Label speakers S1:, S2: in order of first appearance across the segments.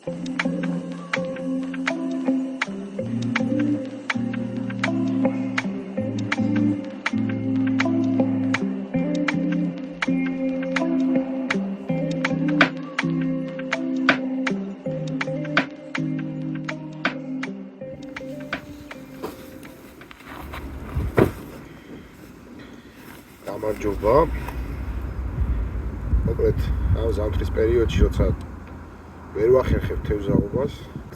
S1: გამარჯობა. მოკლედ, ამ ზამთრის პერიოდში, როცა ვერ ვახერხებ თევზაობას,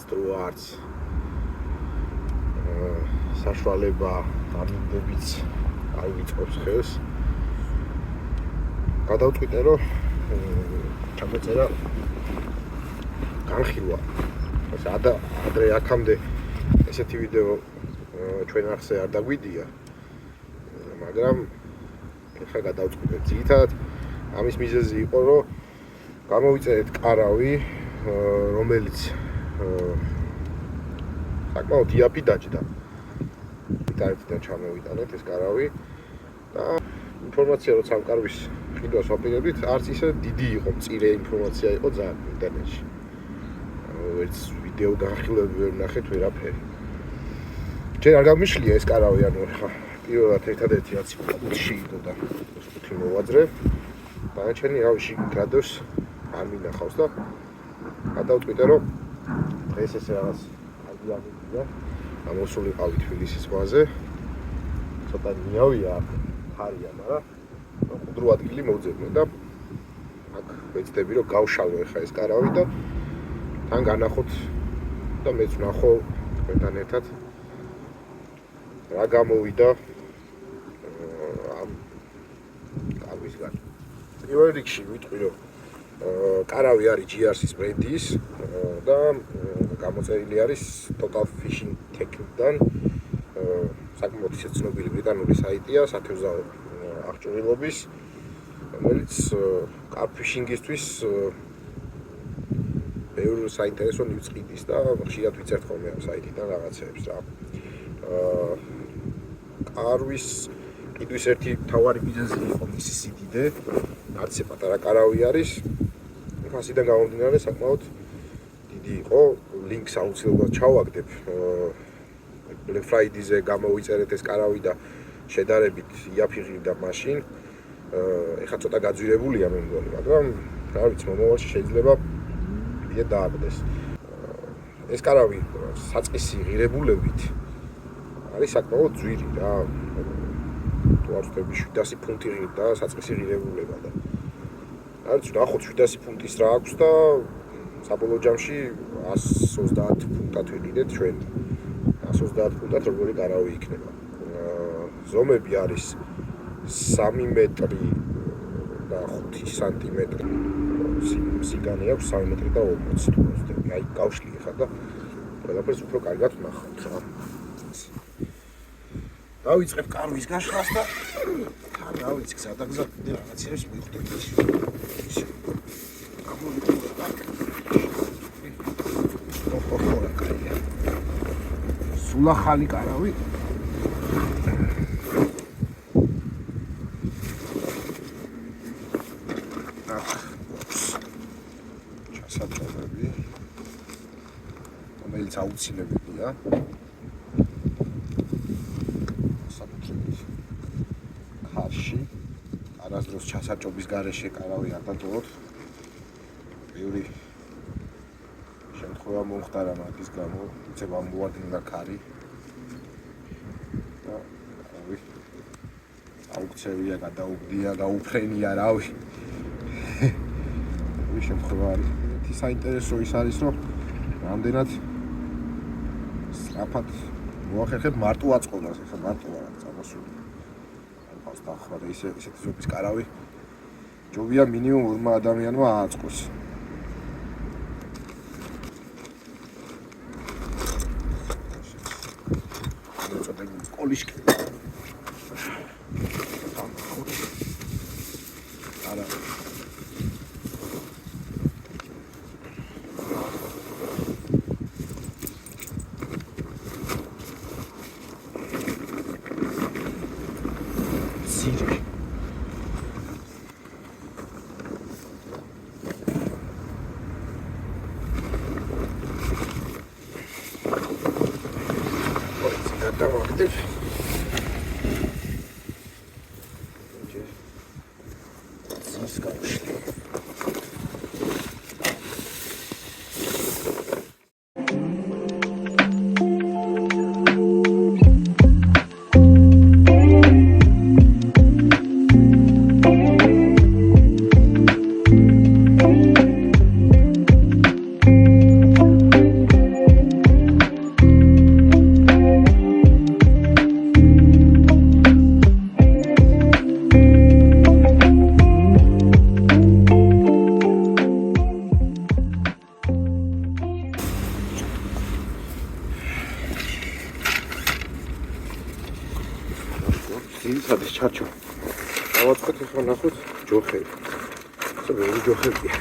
S1: დროა არც საშუალება ამინდებიც არ ვიწყობს ხელს. გადავწყვიტე, რომ ჩამოწერა განხილვა. ადრე აქამდე ესეთი ვიდეო ჩვენ ახსე არ დაგვიდია, მაგრამ ხა გადავწყვიტე. ძირითადად ამის მიზეზი იყო, რომ გამოვიწერეთ კარავი, რომელიც საკმაოდ იაფი დაჯდა. ვიტარეთიდან ჩამოვიტანეთ ეს კარავი და ინფორმაცია, როცა ამ კარვის ყიდვას ვაპირებდით, არც ისე დიდი იყო, მწირე ინფორმაცია იყო ძალიან ინტერნეტში. ვერც ვიდეო განხილვები ვერ ვნახეთ, ვერაფერი. ჯერ არ გამიშლია ეს კარავი, ანუ ხა პირველად ერთადერთი რაც ფუტში იყო და ფუტი მოვაძრე. დანარჩენი რავში გადოს არ მინახავს და გადავწყვიტე, რომ დღეს ესე რაღაც აგიამია. გამოსულიყავი თბილისის ზღვაზე. ცოტა ნიავია, ხარია, მაგრამ მყუდრო ადგილი მოვძებნე და აქ ვეცდები, რომ გავშალო ახლა ეს კარავი და თან განახოთ და მეც ვნახო თქვენთან ერთად რა გამოვიდა ამ კარვისგან. პირველ რიგში ვიტყვი, რომ კარავი არის GRC-ის ბრენდის და გამოწერილი არის Total Fishing Technique-დან. საკმაოდ ცნობილი ბრიტანული საიტია სათევზაო აღჭურვილობის, რომელიც კარფიშინგისთვის ბევრ საინტერესო ნივთს ყიდის და ხშირად ვიცერთ ხოლმე ამ საიტიდან რაღაცეებს რა. კარვის ყიდვის ერთი მთავარი მიზეზი იყო მისი სიდიდე, რაც პატარა კარავი არის. ასიდან გამომდინარე საკმაოდ დიდი იყო. ლინკს აუცილებლად ჩავაგდებ. Black Friday-ზე გამოვიწერეთ ეს კარავი და შედარებით იაფი ღირდა მაშინ. ეხლა ცოტა გაძვირებულია მე მგონი, მაგრამ რა ვიცი, მომავალში შეიძლება ვიდე დააგდეს. ეს კარავი საწყისი ღირებულებით არის საკმაოდ ძვირი რა. თუ არ ვთქვი 700 ფუნტი ღირდა საწყისი ღირებულება და არც ნახოთ 700 ფუნტის რა აქვს და საბოლოო ჯამში 130 ფუნტად ვიყიდეთ ჩვენ. 130 ფუნტად როგორი კარავი იქნება. ზომები არის 3 მეტრი და 5 სანტიმეტრი. სიგანი აქვს 3 მეტრი და 40 თუ ვთქვი. აი გავშლი ხა და ყველაფერს უფრო კარგად ვნახავთ რა. დავიწყებ კარვის გაშლას და თან რა ვიცი, გზადაგზად კიდე რაღაცებს მივხვდეთ. სულა ხალი კარავი. ჩასაჭრელი. რომელიც აუცილებელია. ხარში არასდროს ჩასაჭობის გარეშე კარავი არ დატოვოთ. ბევრი შემთხვევა მომხდარა მაგის გამო, უცებ ამოვარდნილა ქარი. და რავი, აუქცევია, გადაუგდია, გაუფრენია, რავი. ეს შემთხვევა არის. ერთი საინტერესო ის არის, რომ რამდენად სწრაფად მოახერხებ მარტო აწყობას, ახლა მარტო არ წამოსული. ახლა და ისეთი ზომის კარავი ჯობია მინიმუმ 2 ადამიანმა აწყოს. ცოტა კოლიშკი. არა. ოპერატივ. ის გავშლი. ძირითადის ჩარჩო. დავაწყოთ ახლა ნახოთ ჯოხები. ეს ჯოხებია.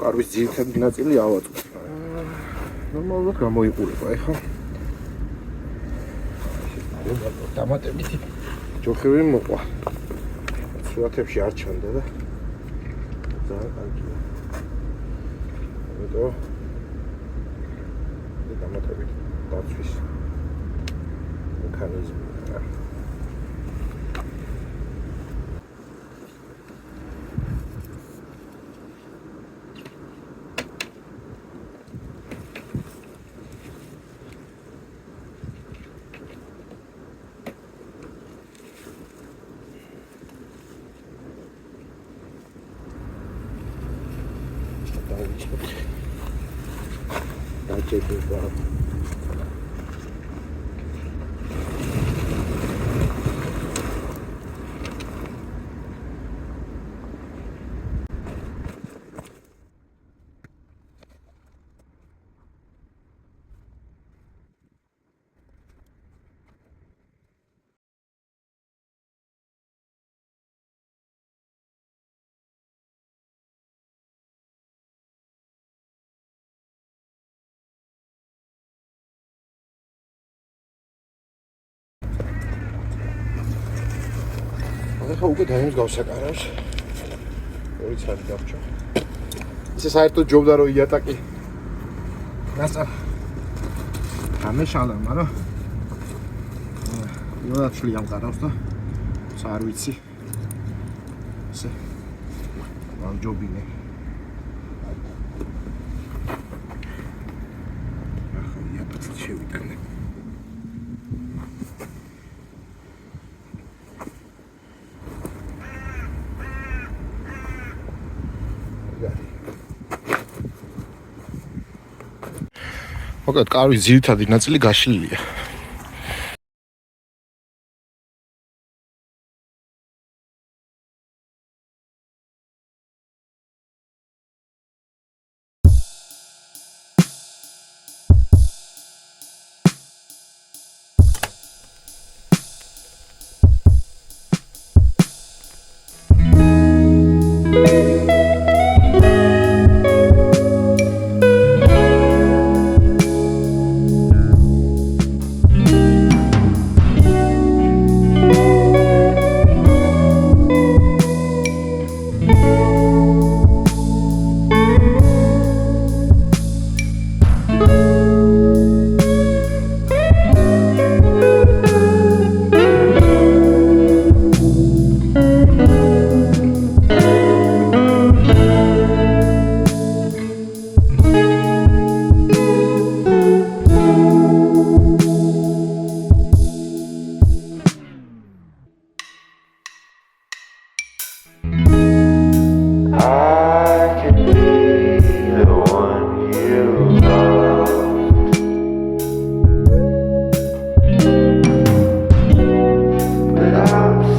S1: კარვის ძირითადი ნაწილი ავაწყო. ნორმალურად გამოიყურება ეხლა. დამატებითი ჯოხები მოყვა. სურათებში არ ჩანდა და ძალიან კარგია. ამიტომ დამატებით დაცვის მექანიზმია. დაჭერდება. ახლა უკვე დაიმს გავსაკარავს. 2 საათი გავჭა. ისე საერთოდ ჯობდა რომ იატაკი გასა. ამეშალა, მაგრამ იოდაცლი ამყარავს და არ ვიცი. ისე გამჯობინე. ახლა იატაკი შევიტანე. მოკლედ კარვის ძირითადი ნაწილი გაშლილია.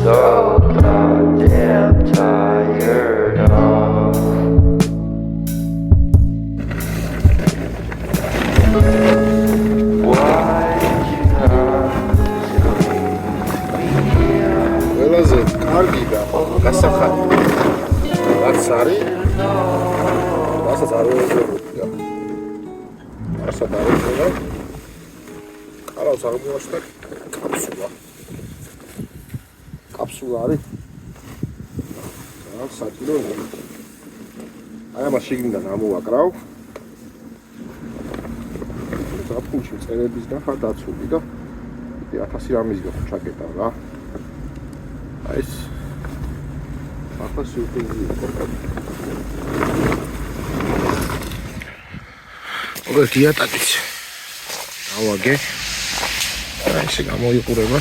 S2: so goddamn tired of. Why did you have to leave me out?
S1: ყველაზე კარგი და გასახარი რაც არის რასაც არ ვეუბნებია რასაც არ ვეუბნებია კარავს აღმოაჩნდა კაფსულა არის რა საჭირო აი ამას შიგნიდან ამოვაკრავ ზაფხულში წერების და ხარ დაცული და 1000 რამის გახ ჩაკეტავ რა აი ეს ახლა სიუპრიზია ოღონდ დიატაკიც ავაგე აი ესე გამოიყურება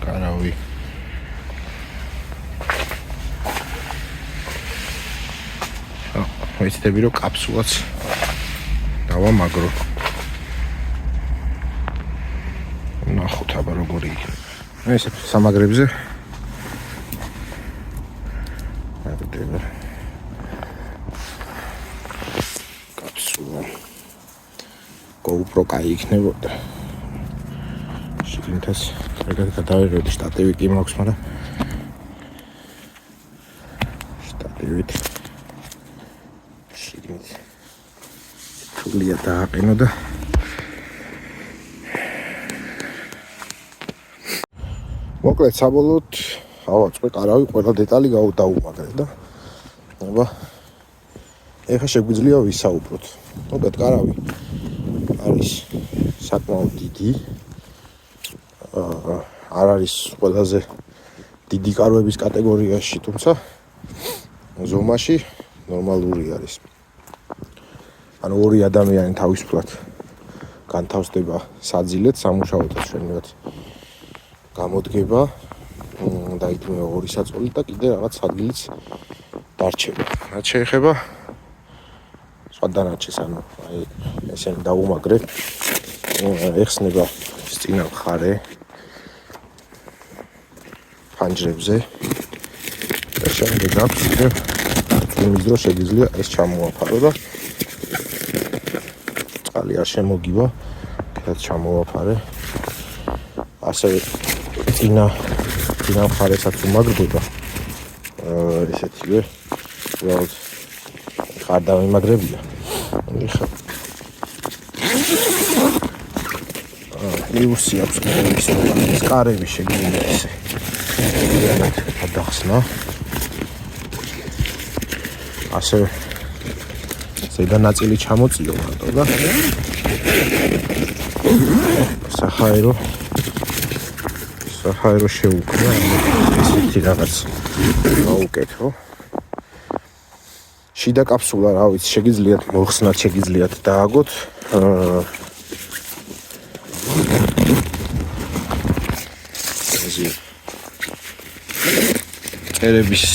S1: კარავი ვეცდები რომ კაფსულაც დავამაგრო ნახოთ აბა როგორი იქნება ეს სამაგრებზე აგდება კაფსულა GoPro კაი იქნებოდა შიგნითაც ეგრეთ გადავიღებდი შტატივი კი მაქვს მაგრამ შტატივით შიგნით თულია დააყენო და მოკლედ საბოლოოდ ავაწყე კარავი ყველა დეტალი დაუმაგრე და აბა ეხლა შეგვიძლია ვისაუბროთ მოკლედ კარავი არის საკმაოდ დიდი არ არის ყველაზე დიდი კარვების კატეგორიაში თუმცა ზომაში ნორმალური არის ანუ ორი ადამიანი თავისუფლად განთავსდება საძილეთ სამუშაოდ ჩვენივად გამოდგება და იქნება ორი საწოლი და კიდე რაღაც ადგილიც დარჩება. რაც შეეხება სხვა დანარჩენს, ანუ აი ესენი დაუმაგრე. ეხსნება წინა მხარე ფანჯრებზე. და შემდეგ აქვს იმის დრო შეგიძლია ეს ჩამოაფარო და წყალი არ შემოგივა, რაც ჩამოაფარე. ასევე წინა მხარესაც უმაგრდება ესეთივე უბრალოდ ხარ დავიმაგრებია ეხლა იუსი აქვს ეს კარები შეგვიძლია ესე გადახსნა ასევე ზედა ნაწილი ჩამოწიო მარტო და საჰაერო შეუქმნა ესეთი რაღაც გაუკეთო შიდა კაფსულა რა ვიცი შეგიძლიათ მოხსნათ შეგიძლიათ დააგოთ წერების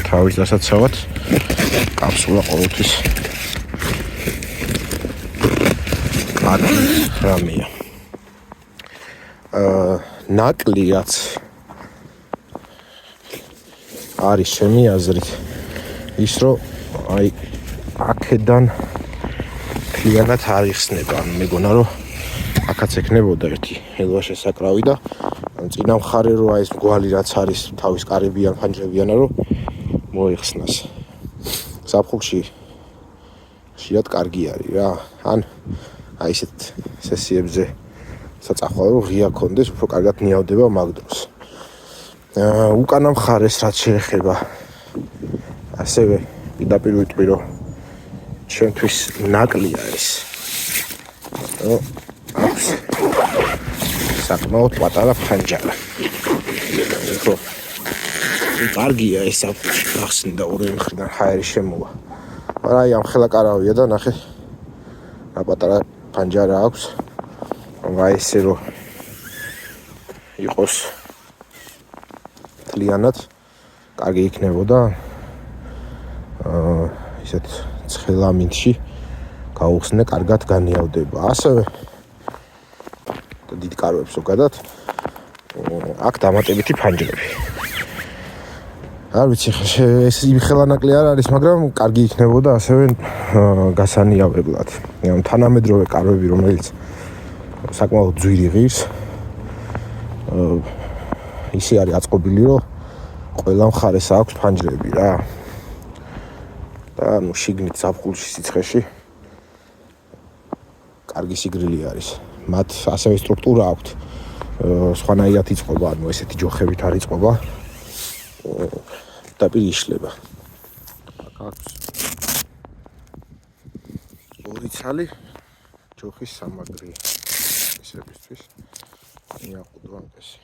S1: თავის დასაცავად კაფსულა ყოველთვის რამეა ნაკლი რაც არის ჩემი აზრით ის რომ აი აქედან მთლიანად არ იხსნება ანუ მეგონა რომ აქაც ექნებოდა ერთი ელვა შესაკრავი და წინა მხარე რო აი ეს მგვალი რაც არის თავის კარებიან ფანჯრებიანა რომ მოიხსნას ზაფხულში ხშირად კარგი არის რა ან აი ესეთ სესიებზე საწახვალო ღია კონდეს უფრო კარგად ნიავდება მაგ დროს უკანა მხარეს რაც შეეხება ასევე პირდაპირ ვიტყვი რომ ჩვენთვის ნაკლია ეს აქვს საკმაოდ პატარა ფანჯარა ხო კარგია ეს საფუძვი გახსნდა ორივე მხრიდან ჰაერი შემოვა მაგრამ აი ამ ხელა კარავია და ნახე რა პატარა ფანჯარა აქვს აი ესე რომ იყოს მთლიანად კარგი იქნებოდა ისეთ ცხელ ამინდში გაუხსნე კარგად განიავდება ასევე და დიდ კარვებს ზოგადად აქ დამატებითი ფანჯრები. არ ვიცი, ეს იმხელანაკლი არ არის, მაგრამ კარგი იქნებოდა ასევე გასანიავებლად. თანამედროვე კარვები, რომელიც საკმაოდ ძვირი ღირს, ისე არის აწყობილი, რომ ყველა მხარეს აქვს ფანჯრები რა. და შიგნით ზაფხულში სიცხეში კარგი სიგრილი არის. მათ ასევე სტრუქტურა აქვთ. სხვანაირად იწყობა, ესეთი ჯოხებით არ იწყობა. და პირი იშლება. აქვს ორი ცალი ჯოხის სამაგრი ისებისთვის. იაყუდო ამკესი.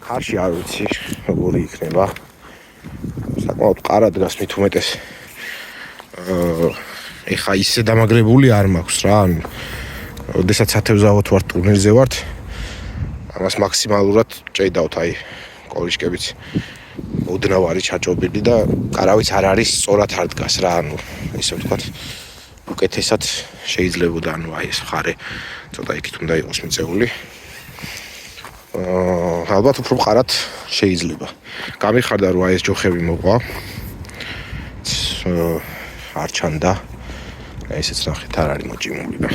S1: ხარში არ ვიცი, როგორი იქნება. საკმაოდ ყარა დგას მით უმეტეს. ეხა ისე დამაგრებული არ მაქვს რა. როდესაც ათევზაოთ ვარ ტურნირზე ვართ, ამას მაქსიმალურად ჭედავთ აი კორიშკებიც. ოდნავ არის ჩაჭობილი და კარავიც არ არის სწორად არ დგას რა. ისე ვთქვათ, უკეთესად შეიძლებოდა აი ეს მხარე ცოტა იქით უნდა იყოს მიწეული. ალბათ უფრო მყარად შეიძლება. გამიხარდა რომ აი ეს ჯოხები მოყვა. არ ჩანდა. ესეც ნახეთ არ არის მოჭიმული და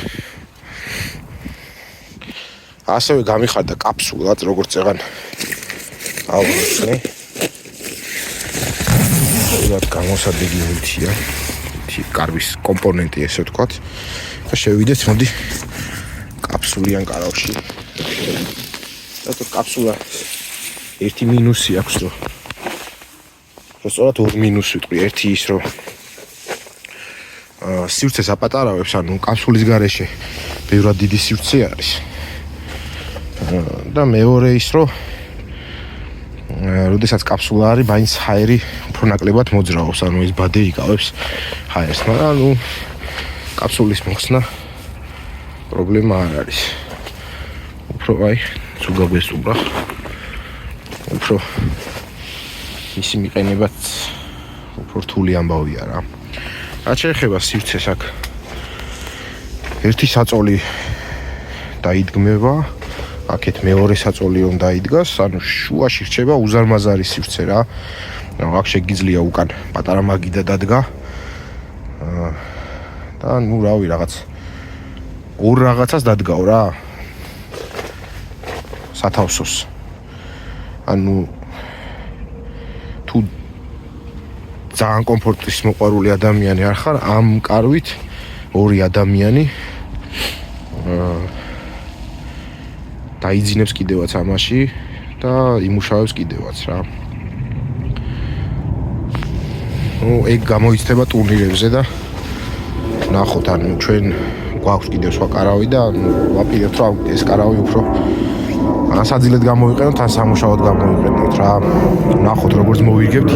S1: ასევე გამიხარდა კაფსულად როგორც წეღან აუხსნე. ეს გამოსადეგი ულთია. კარვის კომპონენტი ესე ვთქვათ. და შევიდეთ მოდი კაფსულიან კარავში. და კაფსულა ერთი მინუსი აქვს რომ სწორად ორი მინუსი ვიტყვი. ერთი ის რომ სივრცეს აპატარავებს, ანუ კაფსულის გარეშე ბევრად დიდი სივრცე არის. და მეორე ის რომ როდესაც კაფსულა არის, მაინც ჰაერი უფრო ნაკლებად მოძრაობს, ანუ ეს ბადე იკავებს ჰაერს, მაგრამ კაფსულის მოხსნა პრობლემა არ არის. უფრო აი ზოგადად უბრა. უფრო ისი მიყენებაც უფრო რთული ამბავია რა. რაც შეეხება სივრცეს აქ ერთი საწოლი დაიდგმება, აქეთ მეორე საწოლი რომ დაიდგას, ანუ შუაში რჩება უზარმაზარი სივრცე რა. აქ შეგიძლია უკან პატარა მაგიდა დადგა. და რავი რაღაც ორ რაღაცას დადგაო რა. სათავსოს. ანუ თუ ძალიან კომფორტის მოყვარული ადამიანი არ ხარ, ამ კარვით ორი ადამიანი დაიძინებს კიდევაც ამაში და იმუშავებს კიდევაც რა. ეგ გამოიცდება ტურნირებზე და ნახოთ, ანუ ჩვენ გვაქვს კიდევ სხვა კარავი და ვაპირებთ რომ ეს კარავი უფრო ასაძილად გამოვიყენოთ, ან სამუშაოდ გამოვიყენოთ რა. ნახოთ როგორც მოვიგებთ,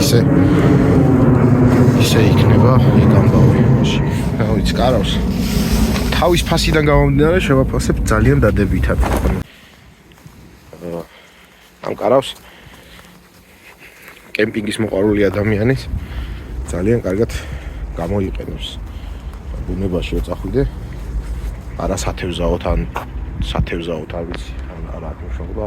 S1: ისე იქნება ეგ ამბავი. რა ვიცი, კარავს თავის ფასიდან გამომდინარე შევაფასებ ძალიან დადებითად. ამ კარავს კემპინგის მოყვარული ადამიანი ძალიან კარგად გამოიყენებს. ბუნებაში წახვიდე, არა სათევზაოთ ან სათევზაოთ არ ვიცი, არა მშობა.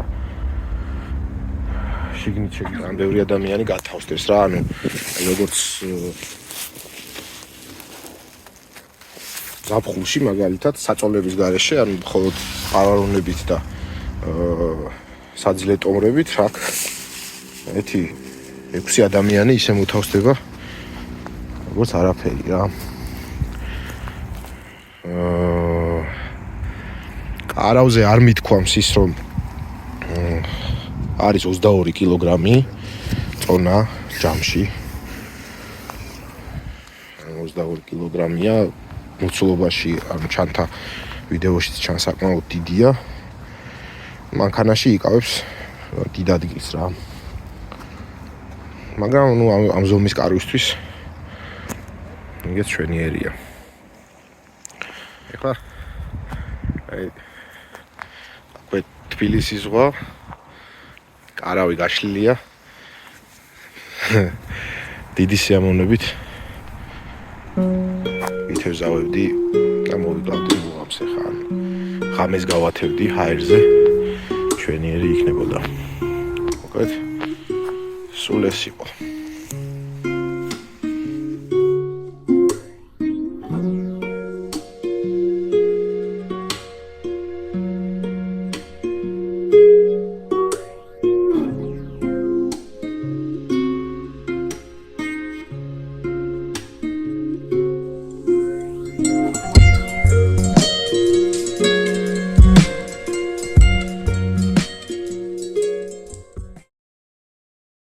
S1: შიგნით შეგიძლია ბევრი ადამიანი გათავსდეს რა, ანუ როგორც ზაფხულში მაგალითად საწოლების გარეშე, ანუ მხოლოდ ყავარონებით და საძილე ტომრებით აქ 6 ადამიანი ისე მოთავსდება როგორც არაფერი რა. კარავზე არ მithქვამს ის რომ არის 22 კილოგრამი წონა ჯამში. 22 კილოგრამია მოცულობაში, ანუ ჩანთა ვიდეოშიც ჩანს საკმაოდ დიდია. მანქანაში იკავებს დიდ ადგილს რა. მაგრამ ამ ზომის კარვისთვის ეგეც ჩვენიერია. ეხლა აკვე თბილისის ზღვა კარავი გაშლილია დიდი სიამოვნებით ვითევზავებდი და მოვიკლავდი მუღამს. ეხლა ღამეს გავათევდი ჰაერზე ჩვენიერი იქნებოდა. მოკლედ სულ ეს იყო.